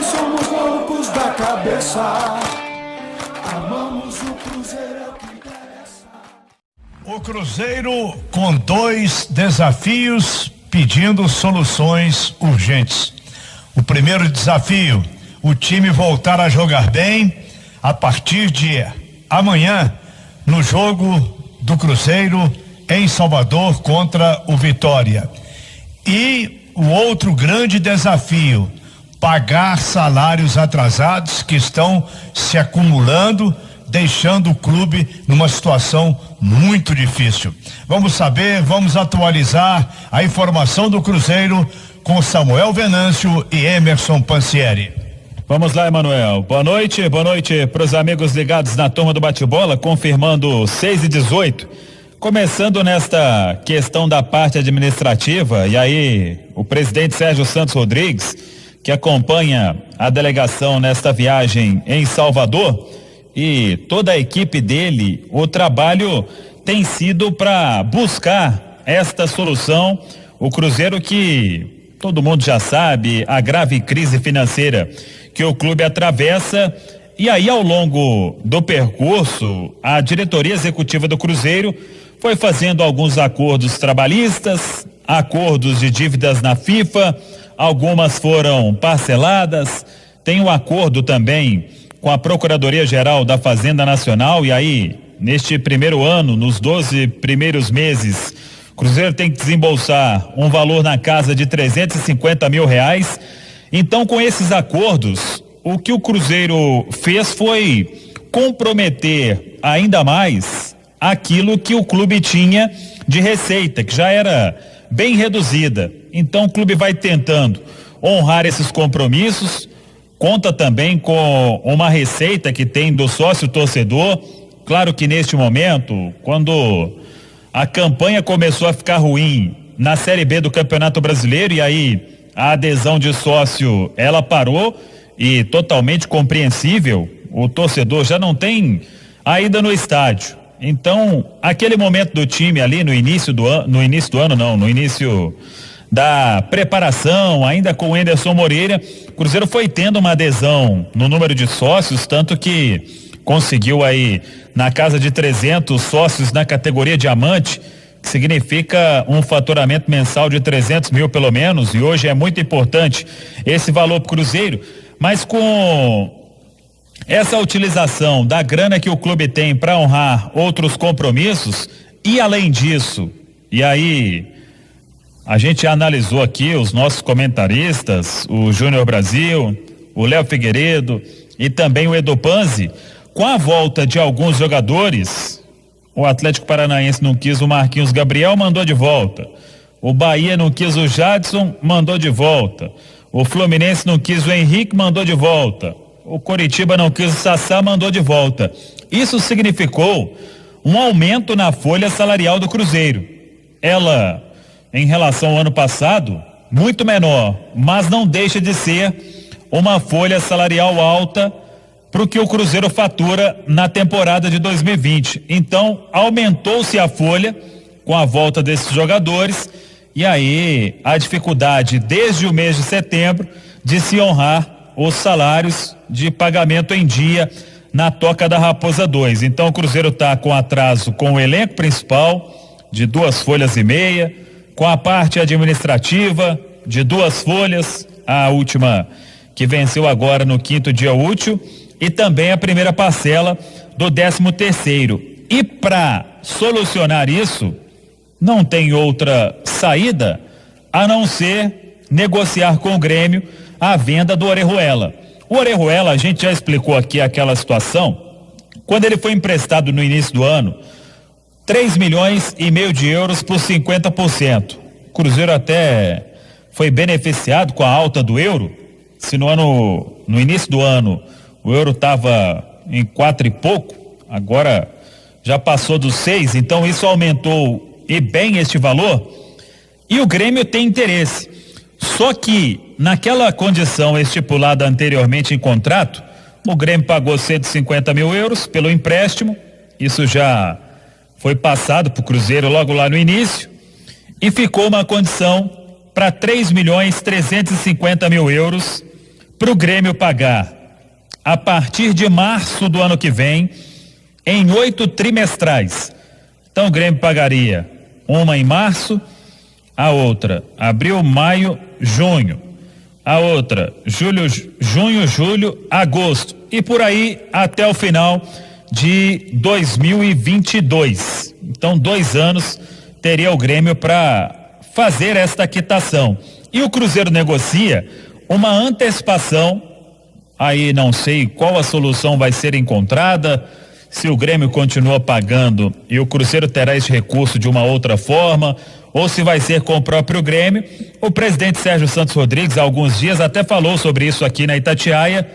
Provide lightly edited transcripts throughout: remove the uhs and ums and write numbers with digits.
somos loucos da cabeça. Amamos o Cruzeiro, é o que interessa. O Cruzeiro com 2 desafios pedindo soluções urgentes. O primeiro desafio, o time voltar a jogar bem a partir de amanhã no jogo do Cruzeiro em Salvador contra o Vitória. E o outro grande desafio, pagar salários atrasados que estão se acumulando, deixando o clube numa situação muito difícil. Vamos saber, vamos atualizar a informação do Cruzeiro com Samuel Venâncio e Emerson Pansieri. Vamos lá, Emanuel. Boa noite para os amigos ligados na turma do bate-bola, confirmando 6:18. Começando nesta questão da parte administrativa, e aí o presidente Sérgio Santos Rodrigues, que acompanha a delegação nesta viagem em Salvador, e toda a equipe dele, o trabalho tem sido para buscar esta solução. O Cruzeiro, que todo mundo já sabe, a grave crise financeira que o clube atravessa, e aí ao longo do percurso, a diretoria executiva do Cruzeiro foi fazendo alguns acordos trabalhistas, acordos de dívidas na FIFA, algumas foram parceladas, tem um acordo também com a Procuradoria-Geral da Fazenda Nacional, e aí, neste primeiro ano, nos 12 primeiros meses, o Cruzeiro tem que desembolsar um valor na casa de R$350 mil. Então, com esses acordos, o que o Cruzeiro fez foi comprometer ainda mais aquilo que o clube tinha de receita, que já era bem reduzida. Então o clube vai tentando honrar esses compromissos, conta também com uma receita que tem do sócio torcedor. Claro que neste momento, quando a campanha começou a ficar ruim na Série B do Campeonato Brasileiro, e aí a adesão de sócio ela parou, e totalmente compreensível, o torcedor já não tem a ida no estádio. Então, aquele momento do time ali no início da preparação, ainda com o Anderson Moreira, o Cruzeiro foi tendo uma adesão no número de sócios, tanto que conseguiu aí na casa de 300 sócios na categoria diamante, que significa um faturamento mensal de 300 mil pelo menos, e hoje é muito importante esse valor para o Cruzeiro, mas com essa utilização da grana que o clube tem para honrar outros compromissos, e além disso, e aí a gente analisou aqui os nossos comentaristas, o Júnior Brasil, o Léo Figueiredo e também o Edu Panzi, com a volta de alguns jogadores, o Atlético Paranaense não quis o Marquinhos Gabriel, mandou de volta. O Bahia não quis o Jadson, mandou de volta. O Fluminense não quis o Henrique, mandou de volta. O Coritiba não quis o Sassá, mandou de volta. Isso significou um aumento na folha salarial do Cruzeiro. Ela, em relação ao ano passado, muito menor, mas não deixa de ser uma folha salarial alta para o que o Cruzeiro fatura na temporada de 2020. Então, aumentou-se a folha com a volta desses jogadores, e aí a dificuldade desde o mês de setembro de se honrar os salários de pagamento em dia na Toca da Raposa 2. Então o Cruzeiro está com atraso com o elenco principal de 2,5 folhas, com a parte administrativa de 2 folhas, a última que venceu agora no 5º dia útil, e também a primeira parcela do 13º. E para solucionar isso, não tem outra saída a não ser negociar com o Grêmio a venda do Orejuela. O Orejuela, a gente já explicou aqui aquela situação, quando ele foi emprestado no início do ano, 3,5 milhões de euros por 50%. O Cruzeiro até foi beneficiado com a alta do euro. Se no início do ano o euro estava em 4 e pouco, agora já passou dos 6, então isso aumentou e bem este valor, e o Grêmio tem interesse. Só que naquela condição estipulada anteriormente em contrato, o Grêmio pagou 150 mil euros pelo empréstimo, isso já foi passado para o Cruzeiro logo lá no início, e ficou uma condição para 3,350 mil euros para o Grêmio pagar a partir de março do ano que vem em 8 trimestrais. Então o Grêmio pagaria uma em março, a outra abril, maio, junho, a outra junho, julho, agosto e por aí até o final de 2022. Então 2 anos teria o Grêmio para fazer esta quitação. E o Cruzeiro negocia uma antecipação, aí não sei qual a solução vai ser encontrada, se o Grêmio continua pagando e o Cruzeiro terá esse recurso de uma outra forma, ou se vai ser com o próprio Grêmio. O presidente Sérgio Santos Rodrigues, há alguns dias, até falou sobre isso aqui na Itatiaia,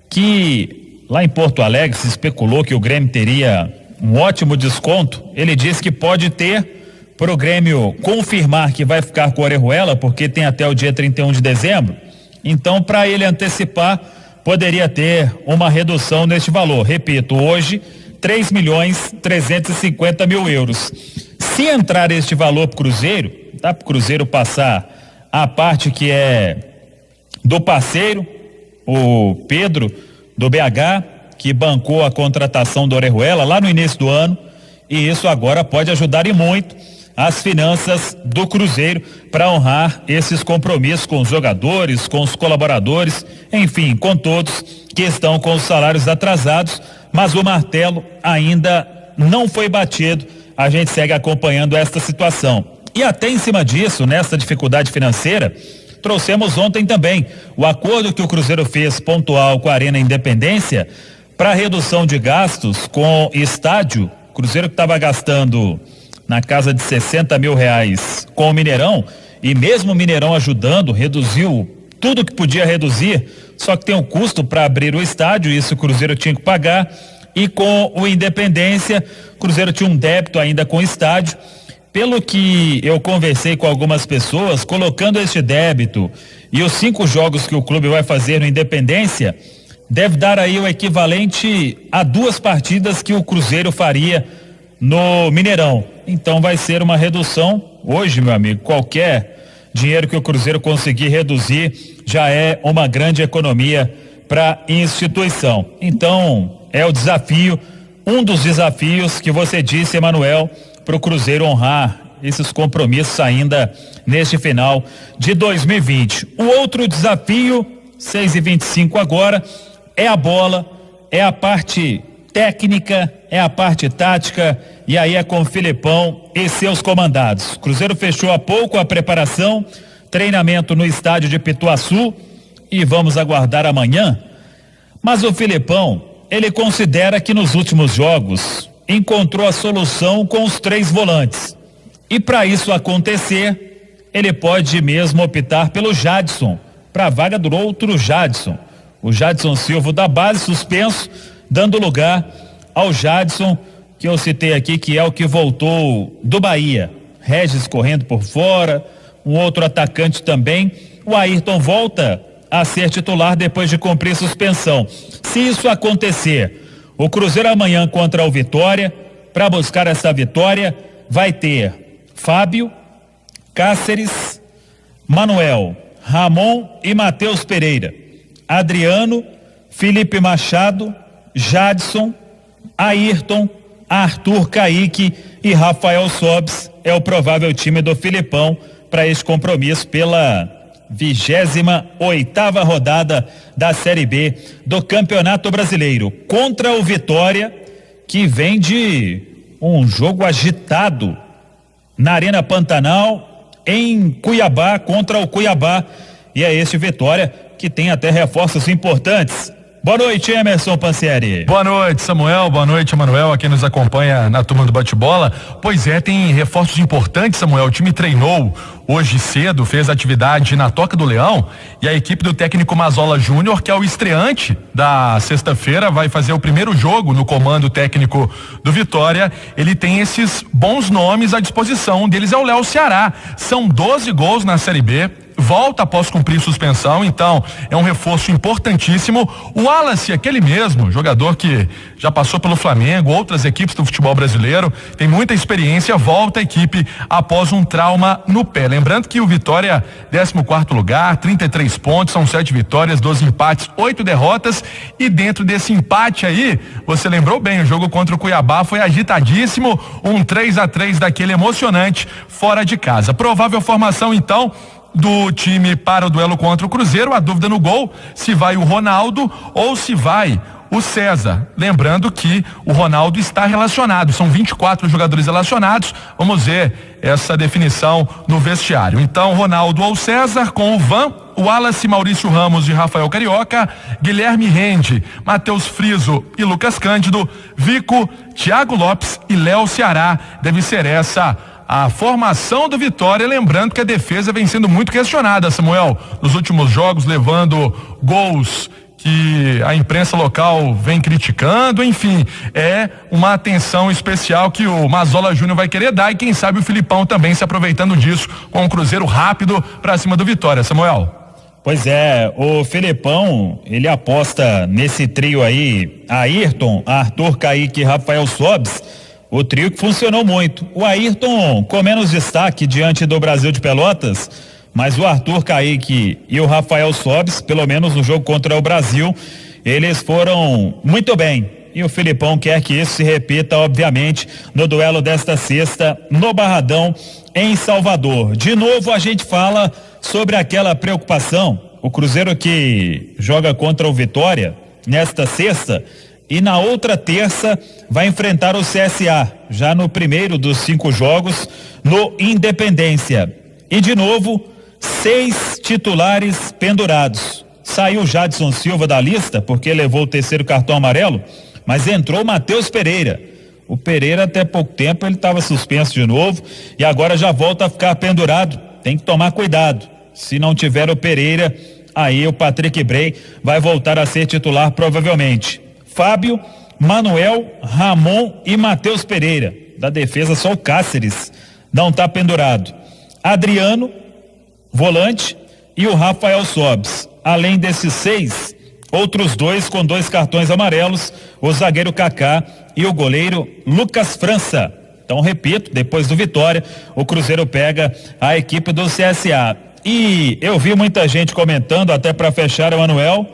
que lá em Porto Alegre se especulou que o Grêmio teria um ótimo desconto. Ele disse que pode ter para o Grêmio confirmar que vai ficar com o Orejuela, porque tem até o dia 31 de dezembro. Então, para ele antecipar, poderia ter uma redução neste valor. Repito, hoje, 3.350.000 euros. Se entrar este valor para o Cruzeiro, dá para o Cruzeiro passar a parte que é do parceiro, o Pedro, do BH, que bancou a contratação do Orejuela lá no início do ano, e isso agora pode ajudar e muito as finanças do Cruzeiro para honrar esses compromissos com os jogadores, com os colaboradores, enfim, com todos que estão com os salários atrasados, mas o martelo ainda não foi batido. A gente segue acompanhando esta situação. E até em cima disso, nessa dificuldade financeira, trouxemos ontem também o acordo que o Cruzeiro fez pontual com a Arena Independência para redução de gastos com estádio. O Cruzeiro que estava gastando na casa de R$60 mil com o Mineirão, e mesmo o Mineirão ajudando, reduziu tudo que podia reduzir, só que tem um custo para abrir o estádio, isso o Cruzeiro tinha que pagar, e com o Independência, o Cruzeiro tinha um débito ainda com o estádio. Pelo que eu conversei com algumas pessoas, colocando este débito e os 5 jogos que o clube vai fazer no Independência, deve dar aí o equivalente a 2 partidas que o Cruzeiro faria no Mineirão. Então vai ser uma redução. Hoje, meu amigo, qualquer dinheiro que o Cruzeiro conseguir reduzir já é uma grande economia para a instituição. Então é o desafio, um dos desafios que você disse, Emanuel, para o Cruzeiro honrar esses compromissos ainda neste final de 2020. O outro desafio, 6h25 agora, é a bola, é a parte técnica, é a parte tática, e aí é com o Filipão e seus comandados. O Cruzeiro fechou há pouco a preparação, treinamento no estádio de Pituaçu, e vamos aguardar amanhã. Mas o Filipão, ele considera que nos últimos jogos encontrou a solução com os 3 volantes. E para isso acontecer, ele pode mesmo optar pelo Jadson, para a vaga do outro Jadson. O Jadson Silva da base suspenso, dando lugar ao Jadson, que eu citei aqui, que é o que voltou do Bahia. Regis correndo por fora, um outro atacante também. O Ayrton volta a ser titular depois de cumprir suspensão. Se isso acontecer, o Cruzeiro amanhã contra o Vitória, para buscar essa vitória, vai ter Fábio, Cáceres, Manuel, Ramon e Matheus Pereira, Adriano, Felipe Machado, Jadson, Ayrton, Arthur Caíque e Rafael Sobis. É o provável time do Filipão para este compromisso pela 28ª rodada da Série B do Campeonato Brasileiro, contra o Vitória, que vem de um jogo agitado na Arena Pantanal em Cuiabá, contra o Cuiabá, e é este Vitória que tem até reforços importantes. Boa noite, Emerson Pansieri. Boa noite, Samuel. Boa noite, Emanuel, a quem nos acompanha na turma do bate-bola. Pois é, tem reforços importantes, Samuel. O time treinou hoje cedo, fez atividade na Toca do Leão, e a equipe do técnico Mazola Júnior, que é o estreante da sexta-feira, vai fazer o primeiro jogo no comando técnico do Vitória. Ele tem esses bons nomes à disposição. Um deles é o Léo Ceará. São 12 gols na Série B. volta após cumprir suspensão, então é um reforço importantíssimo. O Wallace, aquele mesmo jogador que já passou pelo Flamengo, outras equipes do futebol brasileiro, tem muita experiência, volta à equipe após um trauma no pé. Lembrando que o Vitória, 14º lugar, 33 pontos, são 7 vitórias, 12 empates, 8 derrotas, e dentro desse empate aí, você lembrou bem, o jogo contra o Cuiabá foi agitadíssimo, um 3-3 daquele emocionante fora de casa. Provável formação então do time para o duelo contra o Cruzeiro, a dúvida no gol, se vai o Ronaldo ou se vai o César. Lembrando que o Ronaldo está relacionado, são 24 jogadores relacionados, vamos ver essa definição no vestiário. Então, Ronaldo ou César, com o Van, o Wallace, Maurício Ramos e Rafael Carioca, Guilherme Rende, Matheus Friso e Lucas Cândido, Vico, Thiago Lopes e Léo Ceará. Deve ser essa a formação do Vitória, lembrando que a defesa vem sendo muito questionada, Samuel, nos últimos jogos, levando gols que a imprensa local vem criticando, enfim, é uma atenção especial que o Mazola Júnior vai querer dar, e quem sabe o Filipão também se aproveitando disso, com um Cruzeiro rápido pra cima do Vitória, Samuel. Pois é, o Filipão, ele aposta nesse trio aí, Ayrton, Arthur, Kaique e Rafael Sobis, o trio que funcionou muito. O Ayrton com menos destaque diante do Brasil de Pelotas, mas o Arthur, Kaique e o Rafael Sobis, pelo menos no jogo contra o Brasil, eles foram muito bem. E o Filipão quer que isso se repita, obviamente, no duelo desta sexta, no Barradão, em Salvador. De novo a gente fala sobre aquela preocupação, o Cruzeiro que joga contra o Vitória nesta sexta, e na outra terça vai enfrentar o CSA, já no primeiro dos 5 jogos, no Independência. E de novo, 6 titulares pendurados. Saiu o Jadson Silva da lista, porque levou o 3º cartão amarelo, mas entrou o Matheus Pereira. O Pereira até pouco tempo ele estava suspenso de novo e agora já volta a ficar pendurado. Tem que tomar cuidado. Se não tiver o Pereira, aí o Patrick Bray vai voltar a ser titular provavelmente. Fábio, Manuel, Ramon e Matheus Pereira. Da defesa só o Cáceres não está pendurado. Adriano, volante, e o Rafael Sobis. Além desses 6, outros 2 com 2 cartões amarelos, o zagueiro Kaká e o goleiro Lucas França. Então, repito, depois do Vitória, o Cruzeiro pega a equipe do CSA. E eu vi muita gente comentando, até para fechar, Emanuel,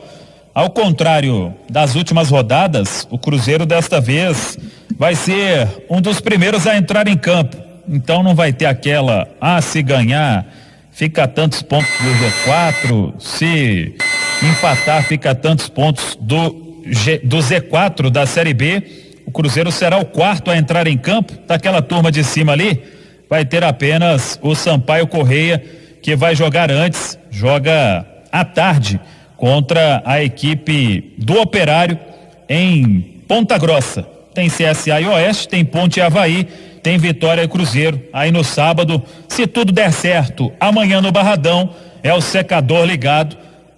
ao contrário das últimas rodadas, o Cruzeiro desta vez vai ser um dos primeiros a entrar em campo. Então não vai ter aquela, se ganhar, fica tantos pontos do G4, se empatar, fica tantos pontos do Z4 da Série B. O Cruzeiro será o 4º a entrar em campo. Daquela turma de cima ali, vai ter apenas o Sampaio Correia, que vai jogar antes, joga à tarde, contra a equipe do Operário em Ponta Grossa. Tem CSA e Oeste, tem Ponte e Avaí, tem Vitória e Cruzeiro. Aí no sábado, se tudo der certo, amanhã no Barradão, é o secador ligado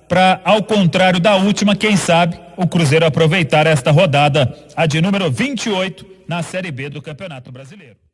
para, ao contrário da última, quem sabe, o Cruzeiro aproveitar esta rodada, a de número 28, na Série B do Campeonato Brasileiro.